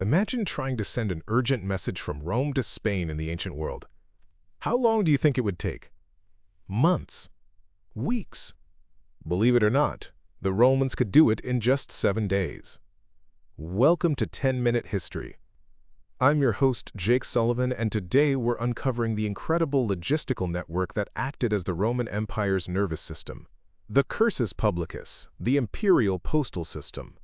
Imagine trying to send an urgent message from Rome to Spain in the ancient world. How long do you think it would take? Months. Weeks. Believe it or not, the Romans could do it in just 7 days. Welcome to 10-Minute History. I'm your host, Jake Sullivan, and today we're uncovering the incredible logistical network that acted as the Roman Empire's nervous system. The Cursus Publicus, the Imperial postal system.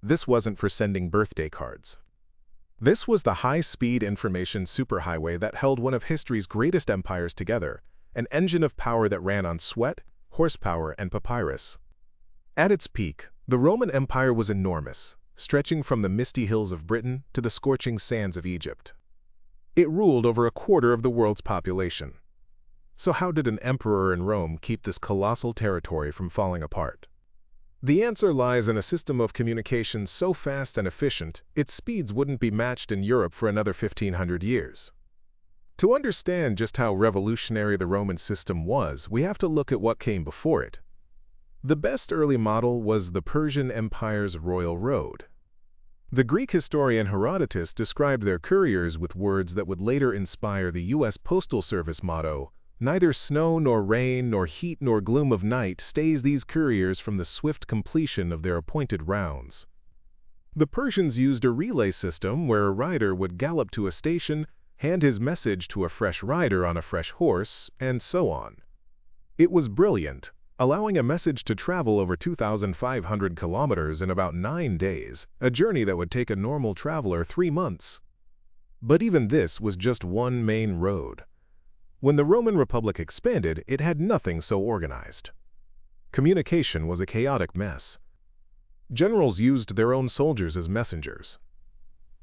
This wasn't for sending birthday cards. This was the high-speed information superhighway that held one of history's greatest empires together, an engine of power that ran on sweat, horsepower, and papyrus. At its peak, the Roman Empire was enormous, stretching from the misty hills of Britain to the scorching sands of Egypt. It ruled over a quarter of the world's population. So how did an emperor in Rome keep this colossal territory from falling apart? The answer lies in a system of communication so fast and efficient, its speeds wouldn't be matched in Europe for another 1,500 years. To understand just how revolutionary the Roman system was, we have to look at what came before it. The best early model was the Persian Empire's royal road. The Greek historian Herodotus described their couriers with words that would later inspire the U.S. Postal Service motto, "Neither snow nor rain nor heat nor gloom of night stays these couriers from the swift completion of their appointed rounds." The Persians used a relay system where a rider would gallop to a station, hand his message to a fresh rider on a fresh horse, and so on. It was brilliant, allowing a message to travel over 2,500 kilometers in about 9 days, a journey that would take a normal traveler 3 months. But even this was just one main road. When the Roman Republic expanded, it had nothing so organized. Communication was a chaotic mess. Generals used their own soldiers as messengers.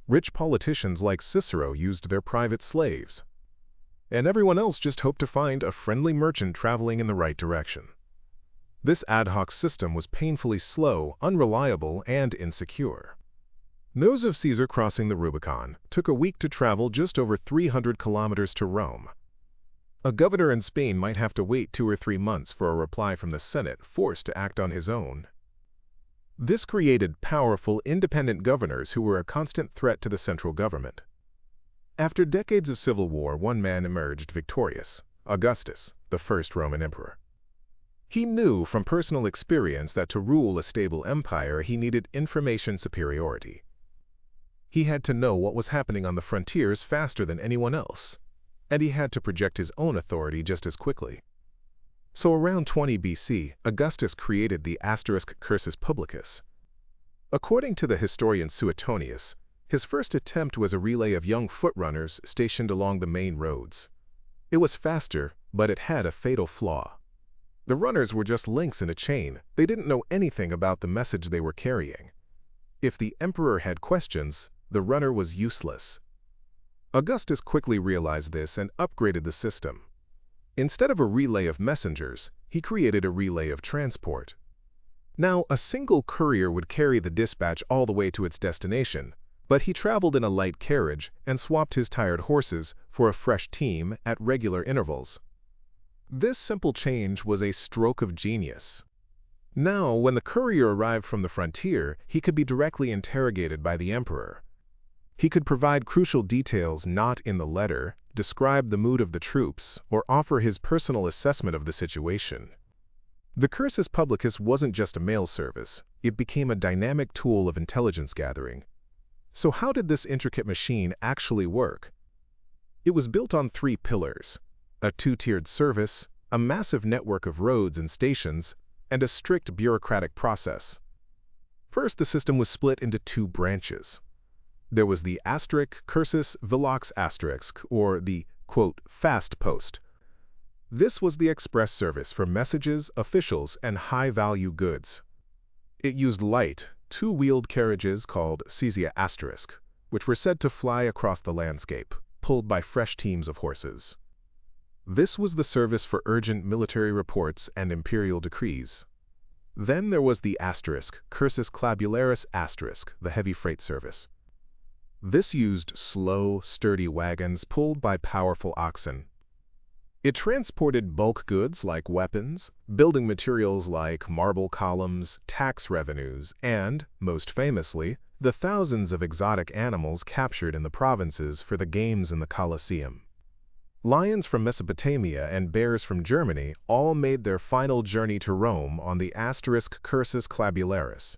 Rich politicians like Cicero used their private slaves. And everyone else just hoped to find a friendly merchant traveling in the right direction. This ad hoc system was painfully slow, unreliable, and insecure. News of Caesar crossing the Rubicon took a week to travel just over 300 kilometers to Rome. A governor in Spain might have to wait 2 or 3 months for a reply from the Senate, forced to act on his own. This created powerful, independent governors who were a constant threat to the central government. After decades of civil war, one man emerged victorious: Augustus, the first Roman emperor. He knew from personal experience that to rule a stable empire, he needed information superiority. He had to know what was happening on the frontiers faster than anyone else, and he had to project his own authority just as quickly. So around 20 BC, Augustus created the Cursus Publicus. According to the historian Suetonius, his first attempt was a relay of young footrunners stationed along the main roads. It was faster, but it had a fatal flaw. The runners were just links in a chain. They didn't know anything about the message they were carrying. If the emperor had questions, the runner was useless. Augustus quickly realized this and upgraded the system. Instead of a relay of messengers, he created a relay of transport. Now, a single courier would carry the dispatch all the way to its destination, but he traveled in a light carriage and swapped his tired horses for a fresh team at regular intervals. This simple change was a stroke of genius. Now, when the courier arrived from the frontier, he could be directly interrogated by the emperor. He could provide crucial details not in the letter, describe the mood of the troops, or offer his personal assessment of the situation. The Cursus Publicus wasn't just a mail service, it became a dynamic tool of intelligence gathering. So how did this intricate machine actually work? It was built on 3 pillars: a 2-tiered service, a massive network of roads and stations, and a strict bureaucratic process. First, the system was split into 2 branches. There was the Cursus Velox or the, quote, fast post. This was the express service for messages, officials, and high-value goods. It used light, 2-wheeled carriages called caesia *, which were said to fly across the landscape, pulled by fresh teams of horses. This was the service for urgent military reports and imperial decrees. Then there was the Cursus Clabularis *, the heavy freight service. This used slow, sturdy wagons pulled by powerful oxen. It transported bulk goods like weapons, building materials like marble columns, tax revenues, and, most famously, the thousands of exotic animals captured in the provinces for the games in the Colosseum. Lions from Mesopotamia and bears from Germany all made their final journey to Rome on the Cursus Clabularis.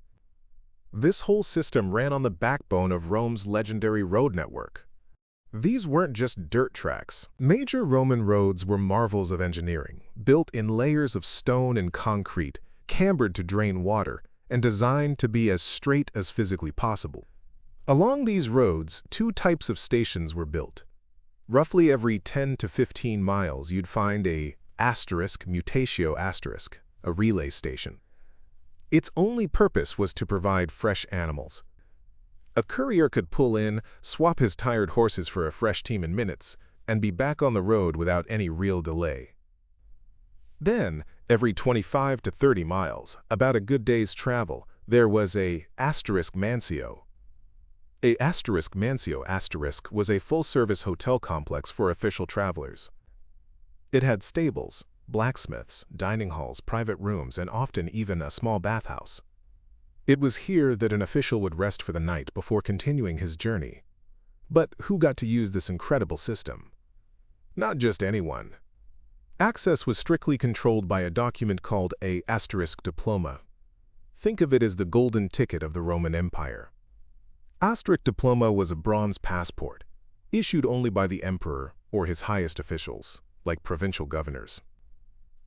This whole system ran on the backbone of Rome's legendary road network. These weren't just dirt tracks. Major Roman roads were marvels of engineering, built in layers of stone and concrete, cambered to drain water, and designed to be as straight as physically possible. Along these roads, two types of stations were built. Roughly every 10 to 15 miles, you'd find a mutatio*, a relay station. Its only purpose was to provide fresh animals. A courier could pull in, swap his tired horses for a fresh team in minutes, and be back on the road without any real delay. Then, every 25 to 30 miles, about a good day's travel, there was a *mansio. A *mansio* was a full-service hotel complex for official travelers. It had stables, blacksmiths, dining halls, private rooms, and often even a small bathhouse. It was here that an official would rest for the night before continuing his journey. But who got to use this incredible system? Not just anyone. Access was strictly controlled by a document called a diploma. Think of it as the golden ticket of the Roman Empire. Diploma was a bronze passport, issued only by the emperor or his highest officials, like provincial governors.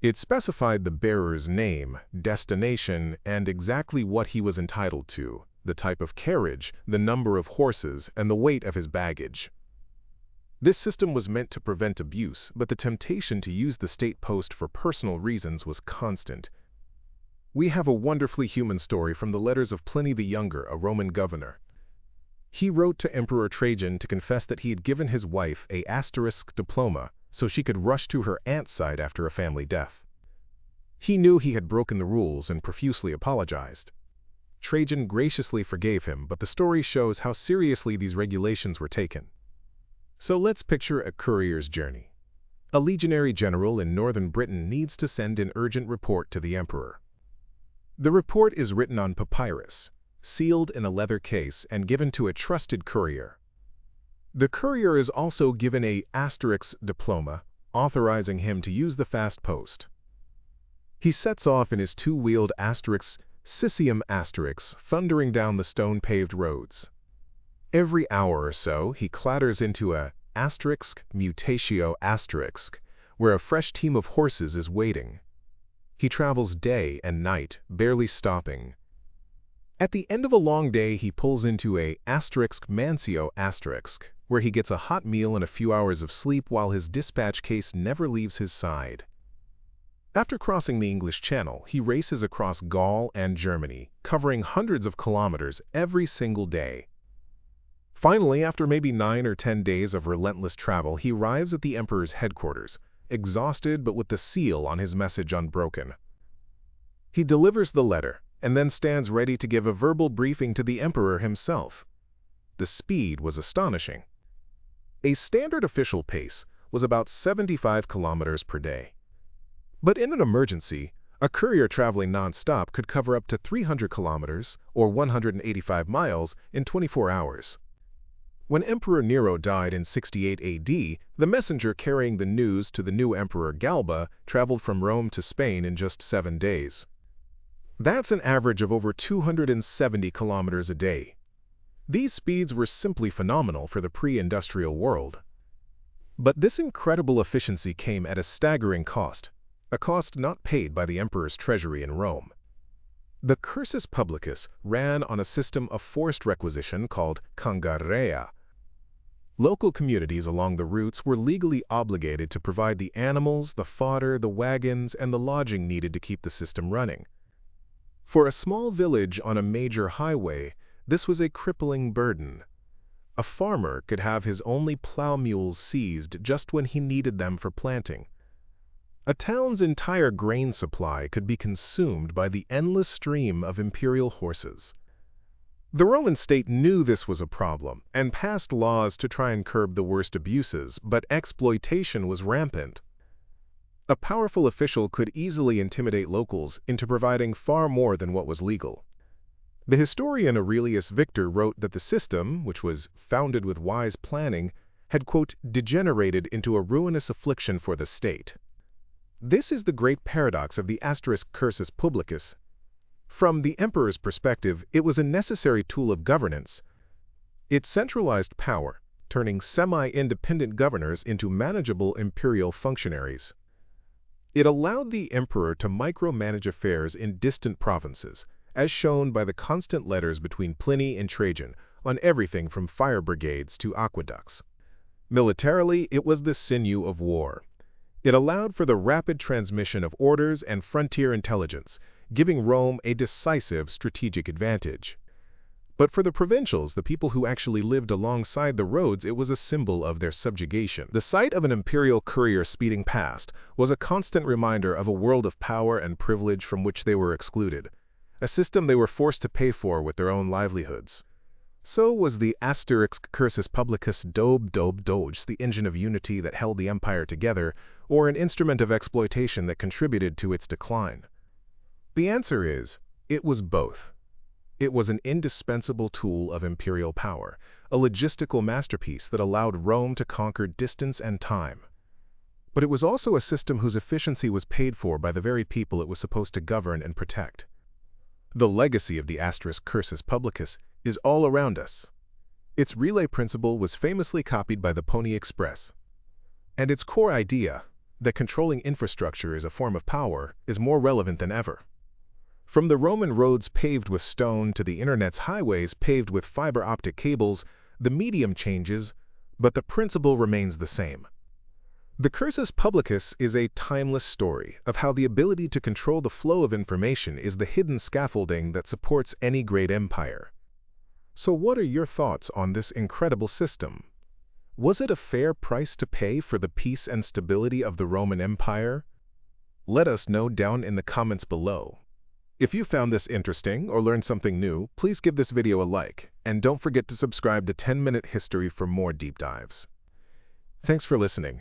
It specified the bearer's name, destination, and exactly what he was entitled to, the type of carriage, the number of horses, and the weight of his baggage. This system was meant to prevent abuse, but the temptation to use the state post for personal reasons was constant. We have a wonderfully human story from the letters of Pliny the Younger, a Roman governor. He wrote to Emperor Trajan to confess that he had given his wife a diploma so she could rush to her aunt's side after a family death. He knew he had broken the rules and profusely apologized. Trajan graciously forgave him, but the story shows how seriously these regulations were taken. So let's picture a courier's journey. A legionary general in northern Britain needs to send an urgent report to the emperor. The report is written on papyrus, sealed in a leather case and given to a trusted courier. The courier is also given a diploma, authorizing him to use the fast post. He sets off in his two-wheeled Sisium*, thundering down the stone-paved roads. Every hour or so, he clatters into a mutatio*, where a fresh team of horses is waiting. He travels day and night, barely stopping. At the end of a long day, he pulls into a *mansio*, where he gets a hot meal and a few hours of sleep while his dispatch case never leaves his side. After crossing the English Channel, he races across Gaul and Germany, covering hundreds of kilometers every single day. Finally, after maybe 9 or 10 days of relentless travel, he arrives at the emperor's headquarters, exhausted but with the seal on his message unbroken. He delivers the letter, and then stands ready to give a verbal briefing to the emperor himself. The speed was astonishing. A standard official pace was about 75 kilometers per day. But in an emergency, a courier traveling non-stop could cover up to 300 kilometers, or 185 miles, in 24 hours. When Emperor Nero died in 68 AD, the messenger carrying the news to the new Emperor Galba traveled from Rome to Spain in just 7 days. That's an average of over 270 kilometers a day. These speeds were simply phenomenal for the pre-industrial world. But this incredible efficiency came at a staggering cost, a cost not paid by the emperor's treasury in Rome. The Cursus Publicus ran on a system of forced requisition called congarrea. Local communities along the routes were legally obligated to provide the animals, the fodder, the wagons, and the lodging needed to keep the system running. For a small village on a major highway, this was a crippling burden. A farmer could have his only plow mules seized just when he needed them for planting. A town's entire grain supply could be consumed by the endless stream of imperial horses. The Roman state knew this was a problem and passed laws to try and curb the worst abuses, but exploitation was rampant. A powerful official could easily intimidate locals into providing far more than what was legal. The historian Aurelius Victor wrote that the system, which was founded with wise planning, had, quote, degenerated into a ruinous affliction for the state. This is the great paradox of the asterisk Cursus Publicus. From the emperor's perspective, it was a necessary tool of governance. It centralized power, turning semi-independent governors into manageable imperial functionaries. It allowed the emperor to micromanage affairs in distant provinces, as shown by the constant letters between Pliny and Trajan on everything from fire brigades to aqueducts. Militarily, it was the sinew of war. It allowed for the rapid transmission of orders and frontier intelligence, giving Rome a decisive strategic advantage. But for the provincials, the people who actually lived alongside the roads, it was a symbol of their subjugation. The sight of an imperial courier speeding past was a constant reminder of a world of power and privilege from which they were excluded, a system they were forced to pay for with their own livelihoods. So was the asterisk Cursus Publicus doge the engine of unity that held the empire together, or an instrument of exploitation that contributed to its decline? The answer is, it was both. It was an indispensable tool of imperial power, a logistical masterpiece that allowed Rome to conquer distance and time. But it was also a system whose efficiency was paid for by the very people it was supposed to govern and protect. The legacy of the asterisk Cursus Publicus is all around us. Its relay principle was famously copied by the Pony Express. And its core idea, that controlling infrastructure is a form of power, is more relevant than ever. From the Roman roads paved with stone to the internet's highways paved with fiber optic cables, the medium changes, but the principle remains the same. The Cursus Publicus is a timeless story of how the ability to control the flow of information is the hidden scaffolding that supports any great empire. So what are your thoughts on this incredible system? Was it a fair price to pay for the peace and stability of the Roman Empire? Let us know down in the comments below. If you found this interesting or learned something new, please give this video a like, and don't forget to subscribe to 10-Minute History for more deep dives. Thanks for listening.